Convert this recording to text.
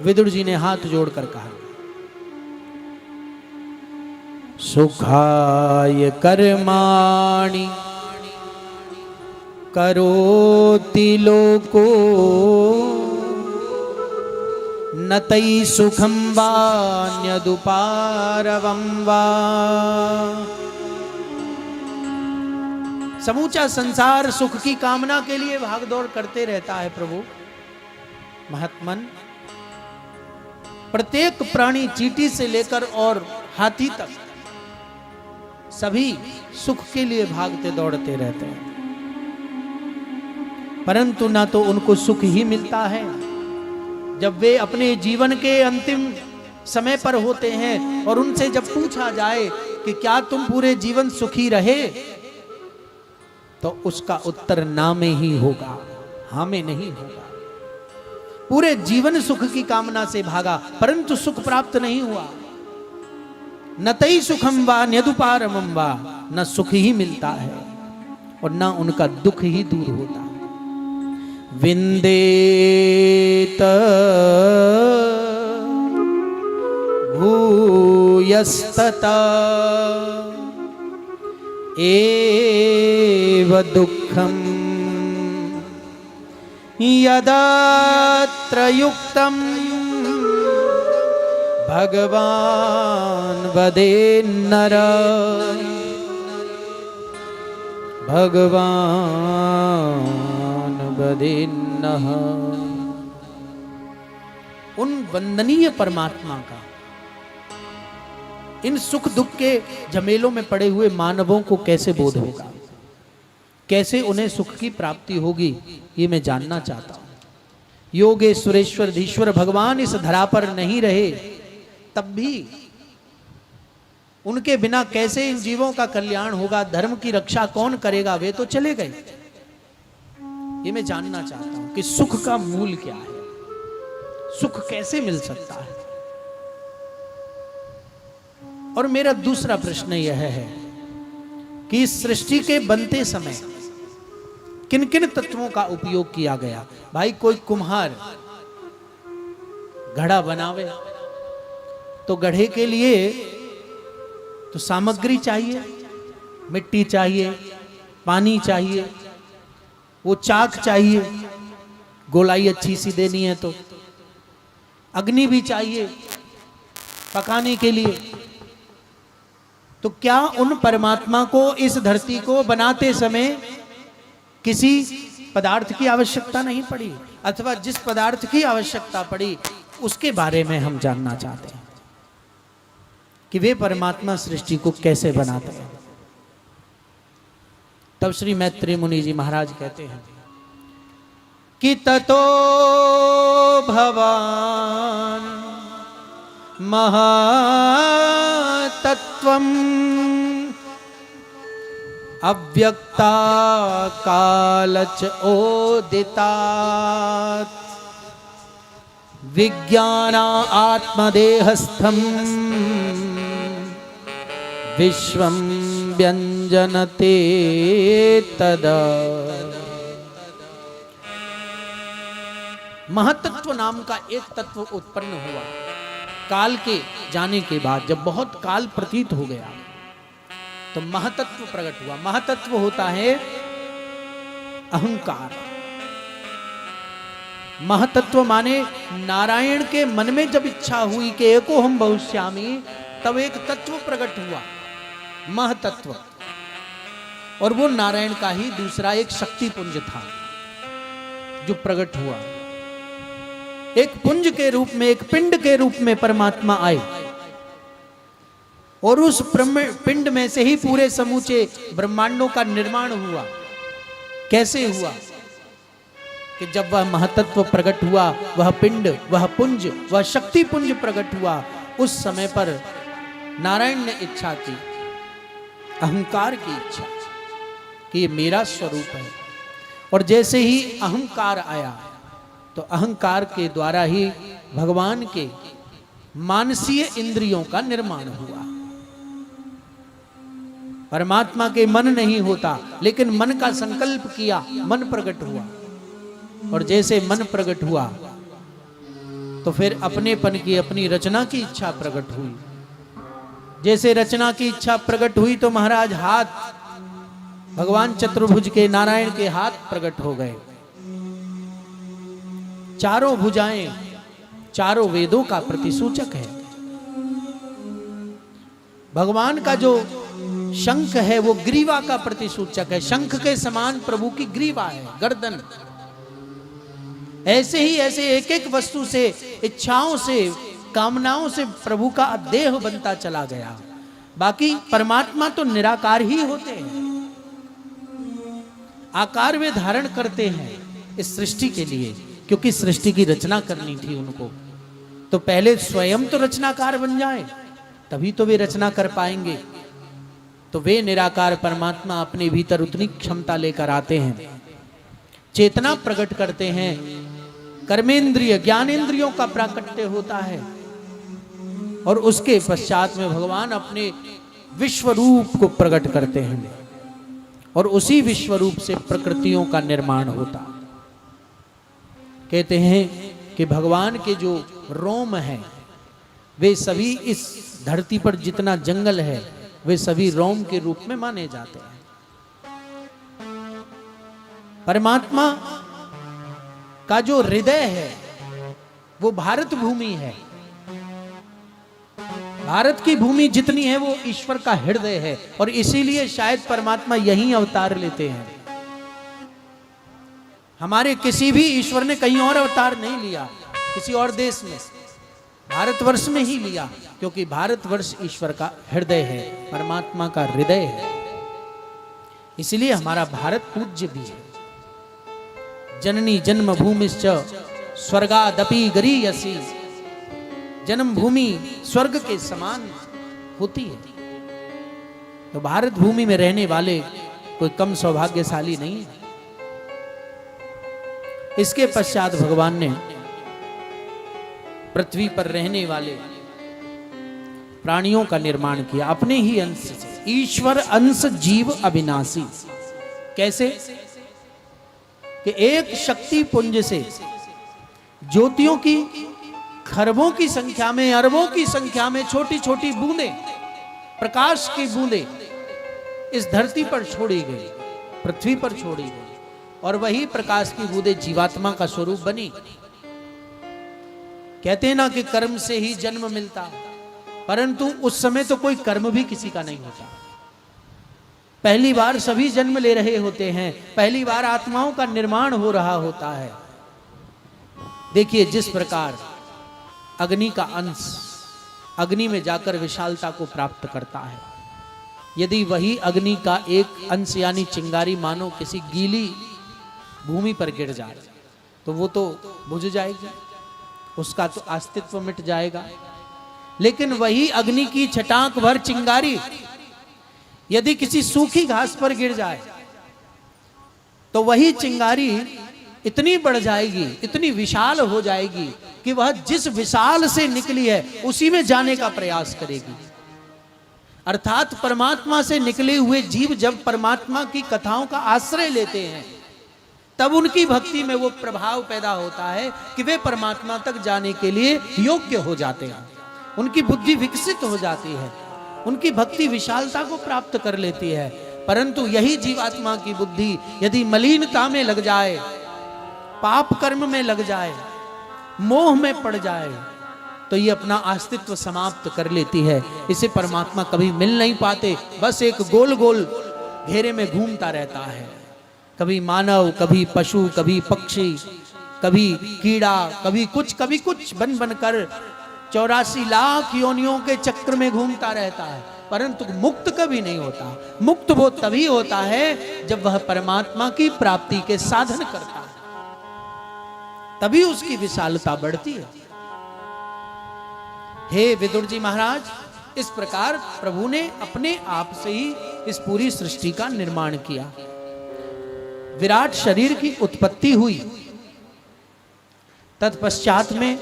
विदुर जी ने हाथ जोड़कर कहा, सुखाय कर्माणि करोति लोको न तै सुखं वान्यदुपारवं वा। समूचा संसार सुख की कामना के लिए भागदौड़ करते रहता है प्रभु। महात्मन, प्रत्येक प्राणी चींटी से लेकर और हाथी तक सभी सुख के लिए भागते दौड़ते रहते हैं, परंतु ना तो उनको सुख ही मिलता है। जब वे अपने जीवन के अंतिम समय पर होते हैं और उनसे जब पूछा जाए कि क्या तुम पूरे जीवन सुखी रहे, तो उसका उत्तर ना में ही होगा, हाँ में नहीं होगा। पूरे जीवन सुख की कामना से भागा परंतु सुख प्राप्त नहीं हुआ। न तै सुखम वा न्यदुपारमं वा, न सुख ही मिलता है और न उनका दुख ही दूर होता है। विंदेत भूयस्तता एव दुःखं यदात्र युक्तं भगवान् वदेन्नर, भगवान् वदेन्नः। उन वंदनीय परमात्मा का इन सुख दुख के झमेलों में पड़े हुए मानवों को कैसे बोध होगा, कैसे उन्हें सुख की प्राप्ति होगी, ये मैं जानना चाहता हूं। योगेश्वरेश्वर धीश्वर भगवान इस धरा पर नहीं रहे तब भी उनके बिना कैसे इन जीवों का कल्याण होगा, धर्म की रक्षा कौन करेगा, वे तो चले गए। ये मैं जानना चाहता हूं कि सुख का मूल क्या है, सुख कैसे मिल सकता है। और मेरा दूसरा प्रश्न यह है कि इस सृष्टि के बनते समय किन किन तत्वों का उपयोग किया गया। भाई, कोई कुम्हार घड़ा बनावे तो गढ़े के लिए तो सामग्री चाहिए, मिट्टी चाहिए, पानी चाहिए, वो चाक चाहिए, गोलाई अच्छी सी देनी है तो अग्नि भी चाहिए पकाने के लिए। तो क्या उन परमात्मा को इस धरती को बनाते समय किसी पदार्थ की आवश्यकता नहीं पड़ी, अथवा जिस पदार्थ की आवश्यकता पड़ी उसके बारे में हम जानना चाहते हैं कि वे परमात्मा सृष्टि को कैसे बनाते हैं। तब श्री मैत्रेय मुनि जी महाराज कहते हैं कि ततो भवान महातत्वम् अव्यक्ता कालच ओदितात् विज्ञाना आत्मदेहस्थम् विश्वं व्यंजनते तदा। महतत्व नाम का एक तत्व उत्पन्न हुआ काल के जाने के बाद। जब बहुत काल प्रतीत हो गया तो महतत्व प्रकट हुआ। महतत्व होता है अहंकार। महतत्व माने नारायण के मन में जब इच्छा हुई कि एको हम बहुश्यामी, तब एक तत्व प्रकट हुआ, महतत्व। और वो नारायण का ही दूसरा एक शक्ति पुंज था जो प्रकट हुआ। एक पुंज के रूप में, एक पिंड के रूप में परमात्मा आए और उस पिंड में से ही पूरे समूचे ब्रह्मांडों का निर्माण हुआ। कैसे हुआ कि जब वह महतत्व प्रकट हुआ, वह पिंड, वह पुंज, वह शक्ति पुंज प्रकट हुआ, उस समय पर नारायण ने इच्छा की, अहंकार की इच्छा कि ये मेरा स्वरूप है। और जैसे ही अहंकार आया तो अहंकार के द्वारा ही भगवान के मानसीय इंद्रियों का निर्माण हुआ। परमात्मा के मन नहीं होता, लेकिन मन का संकल्प किया, मन प्रकट हुआ। और जैसे मन प्रकट हुआ तो तो फिर अपनेपन की अपनी रचना की इच्छा प्रकट हुई। जैसे रचना की इच्छा प्रकट हुई तो महाराज हाथ भगवान चतुर्भुज के नारायण के हाथ प्रकट हो गए। चारों भुजाएं चारों वेदों का प्रतिसूचक है। भगवान का जो शंख है वो ग्रीवा का प्रतिसूचक है। शंख के समान प्रभु की ग्रीवा है, गर्दन। ऐसे ही ऐसे एक एक वस्तु से, इच्छाओं से, कामनाओं से प्रभु का देह बनता चला गया। बाकी परमात्मा तो निराकार ही होते हैं, आकार वे धारण करते हैं इस सृष्टि के लिए, क्योंकि सृष्टि की रचना करनी थी उनको। तो पहले स्वयं तो रचनाकार बन जाए, तभी तो वे रचना कर पाएंगे। तो वे निराकार परमात्मा अपने भीतर उतनी क्षमता लेकर आते हैं, चेतना प्रकट करते हैं, कर्मेंद्रिय ज्ञानेंद्रियों का प्राकट्य होता है, और उसके पश्चात में भगवान अपने विश्व रूप को प्रकट करते हैं, और उसी विश्व रूप से प्रकृतियों का निर्माण होता। कहते हैं कि भगवान के जो रोम हैं वे सभी इस धरती पर जितना जंगल है वे सभी रोम के रूप में माने जाते हैं। परमात्मा का जो हृदय है वो भारत भूमि है। भारत की भूमि जितनी है वो ईश्वर का हृदय है, और इसीलिए शायद परमात्मा यहीं अवतार लेते हैं। हमारे किसी भी ईश्वर ने कहीं और अवतार नहीं लिया, किसी और देश में, भारतवर्ष में ही लिया, क्योंकि भारतवर्ष ईश्वर का हृदय है, परमात्मा का हृदय है। इसलिए हमारा भारत पूज्य भी है। जननी जन्मभूमिश्च स्वर्गादपि गरीयसी, जन्मभूमि स्वर्ग के समान होती है। तो भारत भूमि में रहने वाले कोई कम सौभाग्यशाली नहीं है। इसके पश्चात भगवान ने पृथ्वी पर रहने वाले प्राणियों का निर्माण किया अपने ही अंश से। ईश्वर अंश जीव अविनाशी। कैसे? कि एक शक्ति पुंज से ज्योतियों की खरबों की संख्या में, अरबों की संख्या में छोटी छोटी बूंदें, प्रकाश की बूंदें इस धरती पर छोड़ी गई, पृथ्वी पर छोड़ी गई, और वही प्रकाश की बूंदें जीवात्मा का स्वरूप बनी। कहते हैं ना कि कर्म से ही जन्म मिलता, परंतु उस समय तो कोई कर्म भी किसी का नहीं होता। पहली बार सभी जन्म ले रहे होते हैं, पहली बार आत्माओं का निर्माण हो रहा होता है। देखिए जिस प्रकार अग्नि का अंश अग्नि में जाकर विशालता को प्राप्त करता है, यदि वही अग्नि का एक अंश यानी चिंगारी मानो किसी गीली भूमि पर गिर जाए तो वो तो बुझ जाएगी, उसका तो अस्तित्व मिट जाएगा। लेकिन वही अग्नि की छटाक भर चिंगारी यदि किसी सूखी घास पर गिर जाए तो वही चिंगारी इतनी बढ़ जाएगी, इतनी विशाल हो जाएगी कि वह जिस विशाल से निकली है उसी में जाने का प्रयास करेगी। अर्थात परमात्मा से निकले हुए जीव जब परमात्मा की कथाओं का आश्रय लेते हैं तब उनकी भक्ति में वो प्रभाव पैदा होता है कि वे परमात्मा तक जाने के लिए योग्य हो जाते हैं। उनकी बुद्धि विकसित हो जाती है, उनकी भक्ति विशालता को प्राप्त कर लेती है। परंतु यही जीवात्मा की बुद्धि यदि मलिनता में लग जाए, पाप कर्म में लग जाए, मोह में पड़ जाए, तो ये अपना अस्तित्व समाप्त कर लेती है। इसे परमात्मा कभी मिल नहीं पाते, बस एक गोल गोल घेरे में घूमता रहता है। कभी मानव, कभी पशु, कभी पक्षी, कभी कीड़ा, कभी कुछ बन बनकर 84 लाख योनियों के चक्र में घूमता रहता है, परंतु मुक्त कभी नहीं होता। मुक्त वो तभी होता है जब वह परमात्मा की प्राप्ति के साधन करता है, तभी उसकी विशालता बढ़ती है। हे विदुर जी महाराज, इस प्रकार प्रभु ने अपने आप से ही इस पूरी सृष्टि का निर्माण किया। विराट शरीर की उत्पत्ति हुई, तत्पश्चात में